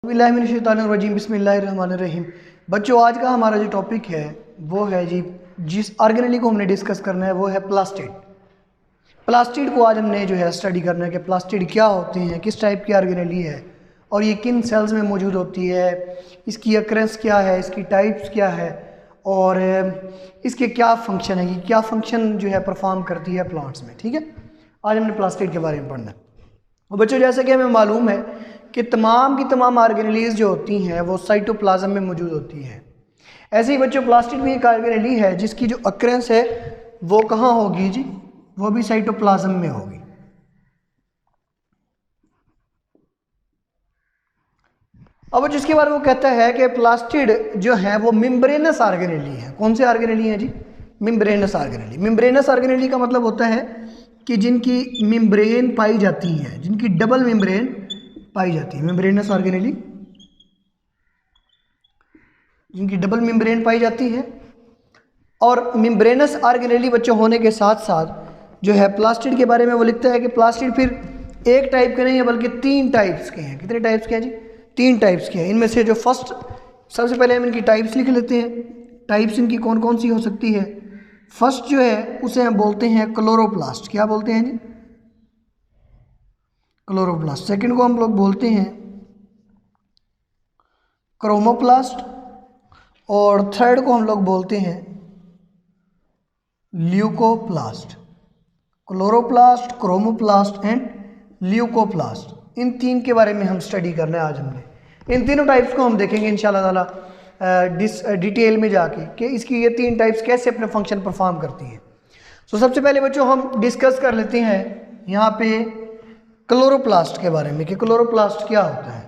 बिस्मिल्लाहिर्रहमानिर्रहीम बिस्मिल्लाहिर्रहमानिर्रहीम। बच्चों, आज का हमारा जो टॉपिक है वो है जी, जिस ऑर्गेनेली को हमने डिस्कस करना है वो है प्लास्टिड। प्लास्टिड को आज हमने जो है स्टडी करना है कि प्लास्टिड क्या होते हैं, किस टाइप की ऑर्गेनेली है और ये किन सेल्स में मौजूद होती है, इसकी अक्रेंस क्या है, इसकी टाइप्स क्या है और इसके क्या फंक्शन है, ये क्या फंक्शन जो है परफॉर्म करती है प्लांट्स में। ठीक है, आज हमने प्लास्टिड के बारे में पढ़ना है। और बच्चों, जैसे कि हमें मालूम है कि तमाम की तमाम ऑर्गेनेलीज जो होती हैं वो साइटोप्लाज्म में मौजूद होती हैं। ऐसे ही बच्चों प्लास्टिड भी एक ऑर्गेनेली है जिसकी जो अक्रेंस है वो कहाँ होगी जी, वो भी साइटोप्लाज्म में होगी। अब जिसके बारे में वो कहता है कि प्लास्टिड जो है वो मेम्ब्रेनस ऑर्गेनेली है। कौन से ऑर्गेनेली है जी? Membranous organelle. मेम्ब्रेनस ऑर्गेनेली का मतलब होता है कि जिनकी मेम्ब्रेन पाई जाती है, जिनकी डबल मेम्ब्रेन पाई जाती है। मेम्ब्रेनस ऑर्गेनेली जिनकी डबल मेम्ब्रेन पाई जाती है। और मेम्ब्रेनस ऑर्गेनेली बच्चों होने के साथ साथ जो है प्लास्टिड के बारे में वो लिखता है कि प्लास्टिड फिर एक टाइप के नहीं है बल्कि 3 टाइप्स के हैं। कितने टाइप्स के हैं जी? 3 टाइप्स के हैं। इनमें से जो फर्स्ट, सबसे पहले हम इनकी टाइप्स लिख लेते हैं। टाइप्स इनकी कौन कौन सी हो सकती है? फर्स्ट जो है उसे हम बोलते हैं क्लोरोप्लास्ट। क्या बोलते हैं जी? क्लोरोप्लास्ट। सेकंड को हम लोग बोलते हैं क्रोमोप्लास्ट और थर्ड को हम लोग बोलते हैं leucoplast. Chloroplast, chromoplast and leucoplast, इन 3 के बारे में हम स्टडी करना है आज हमने। इन तीनों टाइप्स को हम देखेंगे इंशाल्लाह ताला डिटेल में जाके कि इसकी ये 3 टाइप्स कैसे अपने फंक्शन परफॉर्म करती हैं। तो सबसे पहले बच्चों हम डिस्कस कर लेते हैं यहाँ पे क्लोरोप्लास्ट के बारे में कि क्लोरोप्लास्ट क्या होता है।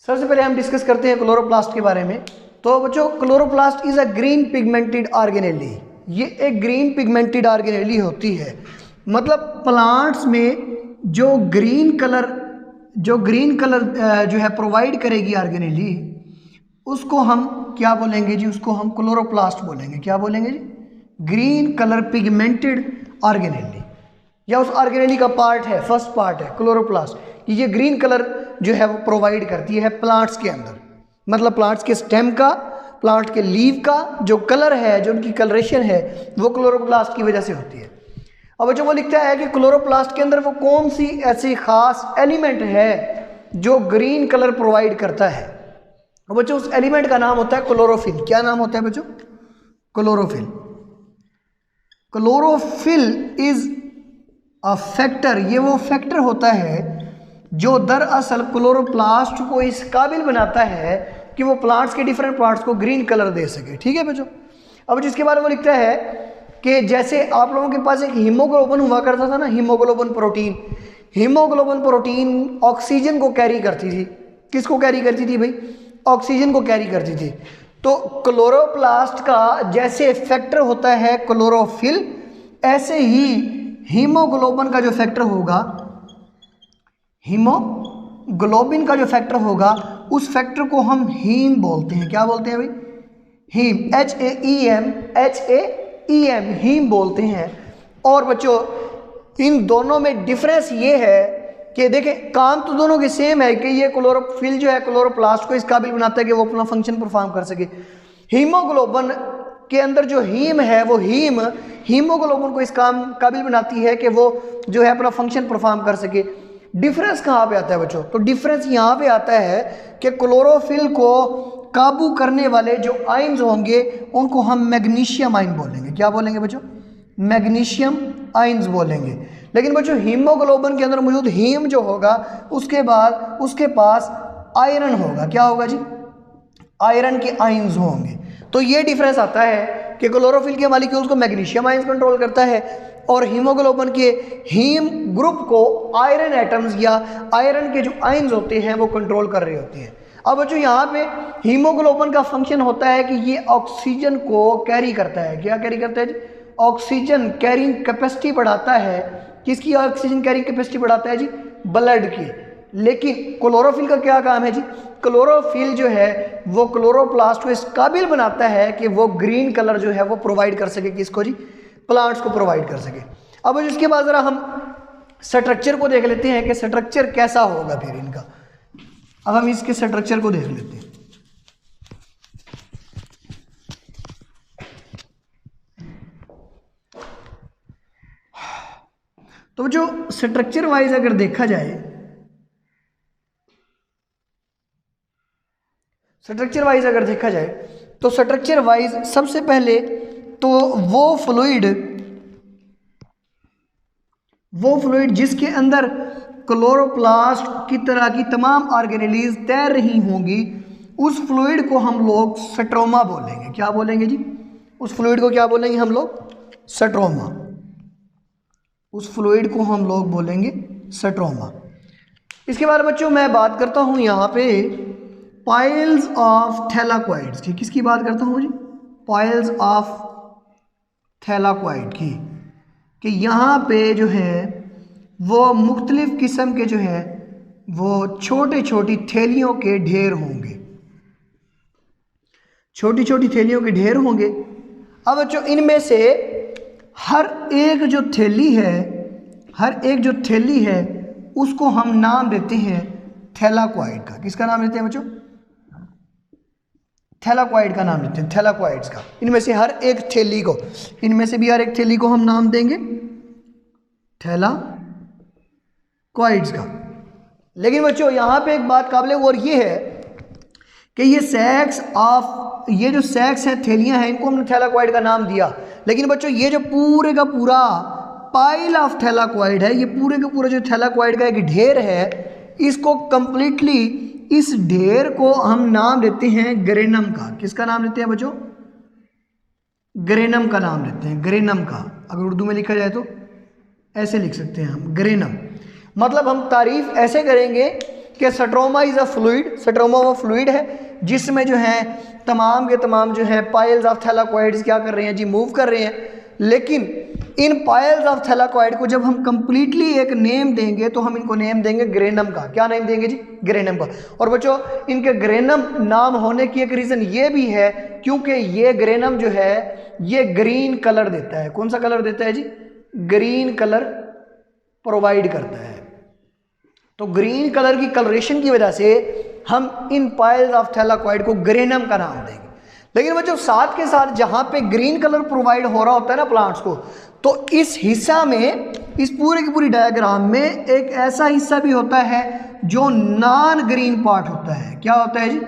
सबसे पहले हम डिस्कस करते हैं क्लोरोप्लास्ट के बारे में। तो बच्चों chloroplast is a green pigmented organelle. ये एक ग्रीन पिगमेंटेड ऑर्गेनेली होती है। मतलब प्लांट्स में जो ग्रीन कलर जो है प्रोवाइड करेगी ऑर्गेनेली, उसको हम क्या बोलेंगे जी? उसको हम क्लोरोप्लास्ट बोलेंगे। क्या बोलेंगे जी? ग्रीन कलर पिगमेंटेड ऑर्गेनेली, या उस ऑर्गेनेली का पार्ट है, फर्स्ट पार्ट है क्लोरोप्लास्ट। ये ग्रीन कलर जो है वो प्रोवाइड करती है प्लांट्स के अंदर। मतलब प्लांट्स के स्टेम का, प्लांट के लीव का जो कलर है, जो उनकी कलरेशन है, वो क्लोरोप्लास्ट की वजह से होती है। अब जो वो लिखता है कि क्लोरोप्लास्ट के अंदर वो कौन सी ऐसी खास एलिमेंट है जो ग्रीन कलर प्रोवाइड करता है। अब बच्चों उस एलिमेंट का नाम होता है क्लोरोफिल। क्या नाम होता है बच्चों? Chlorophyll. Chlorophyll is a factor. ये वो फैक्टर होता है जो दरअसल क्लोरोप्लास्ट को इस काबिल बनाता है कि वो प्लांट्स के डिफरेंट पार्ट्स को ग्रीन कलर दे सके। ठीक है बच्चों। अब जिसके बारे में लिखता है कि जैसे आप लोगों के पास एक हीमोग्लोबिन हुआ करता था ना, haemoglobin protein. Haemoglobin protein oxygen को कैरी करती थी। किसको कैरी करती थी भाई? ऑक्सीजन को कैरी करती थी। तो क्लोरोप्लास्ट का जैसे फैक्टर होता है क्लोरोफिल, ऐसे ही हीमोग्लोबिन का जो फैक्टर होगा, हीमोग्लोबिन का जो फैक्टर होगा, उस फैक्टर को हम हीम बोलते हैं। क्या बोलते हैं भाई? हीम। HAEM, हीम बोलते हैं। और बच्चों इन दोनों में डिफरेंस ये है कि देखें, काम तो दोनों के सेम है कि ये क्लोरोफिल जो है क्लोरोप्लास्ट को इस काबिल बनाता है कि वो अपना फंक्शन परफॉर्म कर सके। हीमोग्लोबिन के अंदर जो हीम है वो हीमोग्लोबिन को इस काबिल बनाती है कि वो जो है अपना फंक्शन परफॉर्म कर सके। डिफरेंस कहाँ पे आता है बच्चों? तो डिफरेंस यहाँ पे आता है कि क्लोरोफिल को काबू करने वाले जो आयन्स होंगे उनको हम मैग्नीशियम आयन बोलेंगे। क्या बोलेंगे बच्चों? मैग्नीशियम आयन्स बोलेंगे। लेकिन बच्चों हीमोग्लोबिन के अंदर मौजूद हीम जो होगा, उसके बाद उसके पास आयरन होगा। क्या होगा जी? आयरन के आयन्स होंगे। तो ये डिफरेंस आता है कि क्लोरोफिल के मॉलिक्यूल्स को मैग्नीशियम आयन्स कंट्रोल करता है और हीमोग्लोबिन के हीम ग्रुप को आयरन एटम्स या आयरन के जो आयन्स होते हैं वो कंट्रोल कर रहे होते हैं। अब बच्चों यहाँ पे हीमोग्लोबिन का फंक्शन होता है कि ये ऑक्सीजन को कैरी करता है। क्या कैरी करता है जी? ऑक्सीजन कैरिंग कैपेसिटी बढ़ाता है। किसकी ऑक्सीजन कैरिंग कैपेसिटी बढ़ाता है जी? ब्लड की। लेकिन क्लोरोफिल का क्या काम है जी? क्लोरोफिल जो है वो क्लोरोप्लास्ट को इस काबिल बनाता है कि वो ग्रीन कलर जो है वो प्रोवाइड कर सके। किसको जी? प्लांट्स को प्रोवाइड कर सके। अब इसके बाद ज़रा हम स्ट्रक्चर को देख लेते हैं कि स्ट्रक्चर कैसा होगा फिर इनका। अब हम इसके स्ट्रक्चर को देख लेते हैं। तो जो स्ट्रक्चर वाइज अगर देखा जाए, स्ट्रक्चर वाइज अगर देखा जाए तो स्ट्रक्चर वाइज सबसे पहले तो वो फ्लूइड जिसके अंदर क्लोरोप्लास्ट की तरह की तमाम ऑर्गेनेलीज तैर रही होंगी, उस फ्लूइड को हम लोग स्ट्रोमा बोलेंगे। क्या बोलेंगे जी? उस फ्लूइड को क्या बोलेंगे हम लोग? स्ट्रोमा। उस फ्लूइड को हम लोग बोलेंगे स्ट्रोमा। इसके बाद बच्चों मैं बात करता हूँ यहाँ पे पाइल्स ऑफ थैलाक्वाइड्स की। किसकी बात करता हूँ जी? पाइल्स ऑफ थैलाक्वाइड की। कि यहाँ पे जो है वो मुख्तलिफ किस्म के जो है वो छोटी छोटी थैलियों के ढेर होंगे, छोटी छोटी थैलियों के ढेर होंगे। अब बच्चों इनमें से हर एक जो थैली है उसको हम नाम देते हैं थैलाक्वाइड का। किसका नाम देते हैं बच्चों? थैलाक्वाइड का नाम देते हैं, थैलाक्वाइड्स का। इनमें से हर एक थैली को, इनमें से भी हर एक थैली को हम नाम देंगे थैलाक्वाइड्स का। लेकिन बच्चों यहाँ पे एक बात काबिल गौर ये है कि ये जो सैक्स हैं, थैलियाँ हैं, इनको हमने थैलाक्वाइड का नाम दिया। लेकिन बच्चों ये जो पूरे का पूरा पाइल ऑफ थैलाक्वाइड है, ये पूरे का पूरा जो थैलाक्वाइड का एक ढेर है, इसको कंप्लीटली, इस ढेर को हम नाम देते हैं ग्रेनम का। किसका नाम देते हैं बच्चों? ग्रेनम का नाम देते हैं, ग्रेनम का। अगर उर्दू में लिखा जाए तो ऐसे लिख सकते हैं हम, ग्रेनम। मतलब हम तारीफ ऐसे करेंगे कि stroma is a fluid, stroma वो फ्लूइड है जिसमें जो है तमाम के तमाम जो है पाइल्स ऑफ थैलाक्वाइड्स क्या कर रहे हैं जी? मूव कर रहे हैं। लेकिन इन पाइल्स ऑफ थैलाक्वाइड को जब हम कंप्लीटली एक नेम देंगे तो हम इनको नेम देंगे ग्रेनम का। क्या नेम देंगे जी? ग्रेनम का। और बच्चों इनके ग्रेनम नाम होने की एक रीज़न ये भी है क्योंकि ये ग्रेनम जो है ये ग्रीन कलर देता है। कौन सा कलर देता है जी? ग्रीन कलर प्रोवाइड करता है। तो ग्रीन कलर की कलरेशन की वजह से हम इन पाइल्स ऑफ थैलाक्वाइड को ग्रेनम का नाम देंगे। लेकिन बच्चों साथ के साथ जहाँ पे ग्रीन कलर प्रोवाइड हो रहा होता है ना प्लांट्स को, तो इस हिस्सा में, इस पूरे की पूरी डायग्राम में एक ऐसा हिस्सा भी होता है जो नॉन ग्रीन पार्ट होता है। क्या होता है जी?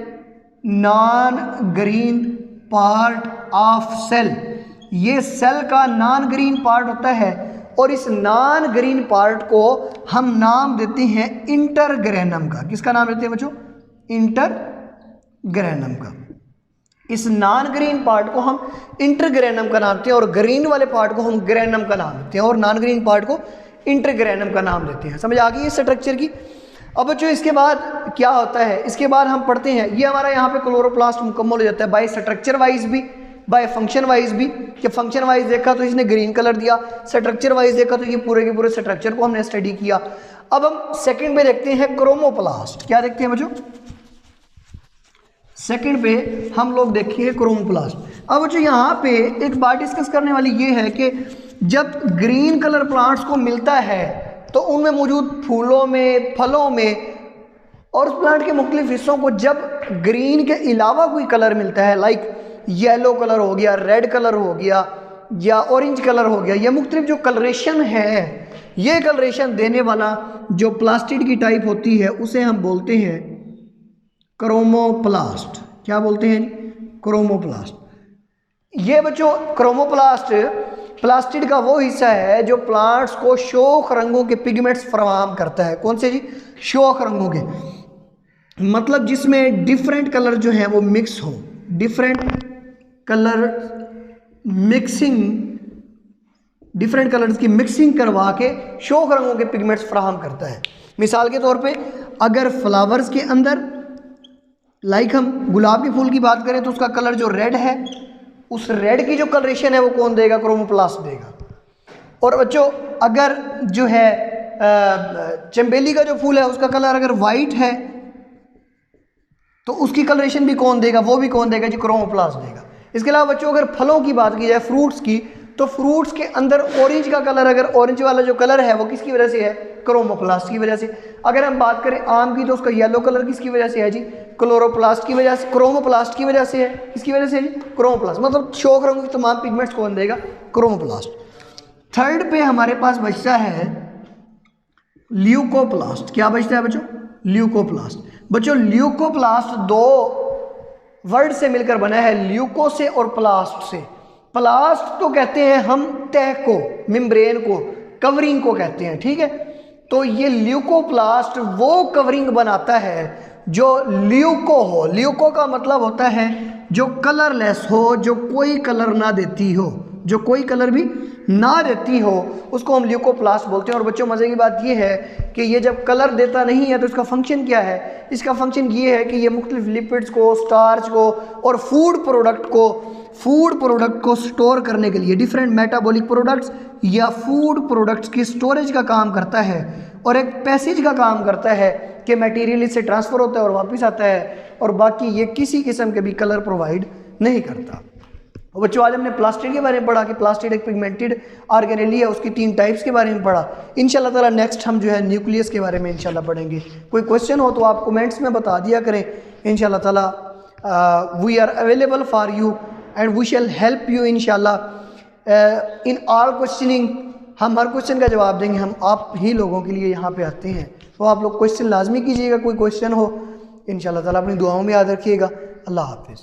Non green part of cell. ये सेल का नॉन ग्रीन पार्ट होता है और इस नॉन ग्रीन पार्ट को हम नाम देते हैं इंटरग्रेनम का। किसका नाम देते हैं बच्चों? इंटरग्रेनम का। इस नॉन ग्रीन पार्ट को हम इंटरग्रेनम का नाम देते हैं और ग्रीन वाले पार्ट को हम ग्रेनम का नाम देते हैं और नॉन ग्रीन पार्ट को इंटरग्रेनम का नाम देते हैं। समझ आ गई इस स्ट्रक्चर की? अब बच्चों इसके बाद क्या होता है? इसके बाद हम पढ़ते हैं, ये हमारा यहाँ पे क्लोरोप्लास्ट मुकम्मल हो जाता है बाय स्ट्रक्चर वाइज भी, बाय फंक्शन वाइज भी। कि फंक्शन वाइज देखा तो इसने ग्रीन कलर दिया, स्ट्रक्चर वाइज देखा तो ये पूरे के पूरे स्ट्रक्चर को हमने स्टडी किया। अब हम सेकंड पे देखते हैं क्रोमोप्लास्ट। क्या देखते हैं बच्चों? सेकंड पे हम लोग देखिए क्रोमोप्लास्ट। अब बच्चों यहाँ पे एक बात डिस्कस करने वाली ये है कि जब ग्रीन कलर प्लांट्स को मिलता है तो उनमें मौजूद फूलों में, फलों में और उस प्लांट के मुख्तलिफ हिस्सों को जब ग्रीन के अलावा कोई कलर मिलता है, लाइक येलो कलर हो गया, रेड कलर हो गया या ऑरेंज कलर हो गया, ये मुख्तलिफ जो कलरेशन है, ये कलरेशन देने वाला जो प्लास्टिड की टाइप होती है उसे हम बोलते हैं क्रोमोप्लास्ट। क्या बोलते हैं? क्रोमोप्लास्ट। ये बच्चों क्रोमोप्लास्ट प्लास्टिड का वो हिस्सा है जो प्लांट्स को शोख रंगों के पिगमेंट्स फराहम करता है। कौन से जी? शोख रंगों के, मतलब जिसमें डिफरेंट कलर जो है वो मिक्स हो, different colour mixing, different colours की मिक्सिंग करवा के शोख रंगों के पिगमेंट्स फराहम करता है। मिसाल के तौर पे अगर फ्लावर्स के अंदर, लाइक हम गुलाब के फूल की बात करें तो उसका कलर जो रेड है, उस रेड की जो कलरेशन है वो कौन देगा? क्रोमोप्लास्ट देगा। और बच्चों अगर जो है चंबेली का जो फूल है उसका कलर अगर वाइट है तो उसकी कलरेशन भी कौन देगा? वो भी कौन देगा जी? क्रोमोप्लास्ट देगा। इसके अलावा बच्चों अगर फलों की बात की जाए, फ्रूट्स की, तो फ्रूट्स के अंदर ऑरेंज का कलर, अगर ऑरेंज वाला जो कलर है वो किसकी वजह से है? क्रोमोप्लास्ट की वजह से। अगर हम बात करें आम की तो उसका येलो कलर किसकी वजह से है जी? क्लोरोप्लास्ट की वजह से, क्रोमोप्लास्ट की वजह से है। किसकी वजह से है जी? क्रोमोप्लास्ट। मतलब शौक रंगों की तमाम पिगमेंट्स कौन देगा? क्रोमोप्लास्ट। थर्ड पे हमारे पास बचता है ल्यूकोप्लास्ट। क्या बचता है बच्चों? ल्यूकोप्लास्ट। बच्चों ल्यूकोप्लास्ट दो वर्ड से मिलकर बना है, ल्यूको से और प्लास्ट से। प्लास्ट तो कहते हैं हम तह को, मेम्ब्रेन को, कवरिंग को कहते हैं, ठीक है। तो ये ल्यूकोप्लास्ट वो कवरिंग बनाता है जो ल्यूको हो। ल्यूको का मतलब होता है जो कलरलेस हो, जो कोई कलर ना देती हो, जो कोई कलर भी ना देती हो, उसको हम ल्यूकोप्लास्ट बोलते हैं। और बच्चों मज़े की बात ये है कि ये जब कलर देता नहीं है तो इसका फंक्शन क्या है? इसका फंक्शन ये है कि ये मुख्तलिफ लिपिड्स को, स्टार्च को और फूड प्रोडक्ट को स्टोर करने के लिए, डिफरेंट मेटाबॉलिक प्रोडक्ट्स या फूड प्रोडक्ट्स की स्टोरेज का काम करता है और एक पैसेज का काम करता है कि मटेरियल इससे ट्रांसफ़र होता है और वापस आता है। और बाकी ये किसी किस्म के भी कलर प्रोवाइड नहीं करता। और बच्चों आज हमने प्लास्टिड के बारे में पढ़ा कि प्लास्टिड एक पिगमेंटेड ऑर्गेनेली है, उसकी 3 टाइप्स के बारे में पढ़ा। इंशाल्लाह ताला नेक्स्ट हम जो है न्यूक्लियस के बारे में इंशाल्लाह पढ़ेंगे। कोई क्वेश्चन हो तो आप कमेंट्स में बता दिया करें। इंशाल्लाह ताला we are available for you and we shall help you इंशाल्लाह इन ऑल क्वेश्चनिंग। हम हर क्वेश्चन का जवाब देंगे। हम आप ही लोगों के लिए यहाँ पे आते हैं, तो आप लोग क्वेश्चन लाजमी कीजिएगा। कोई क्वेश्चन हो इंशाल्लाह ताला अपनी दुआओं में याद रखिएगा। अल्लाह हाफिज़।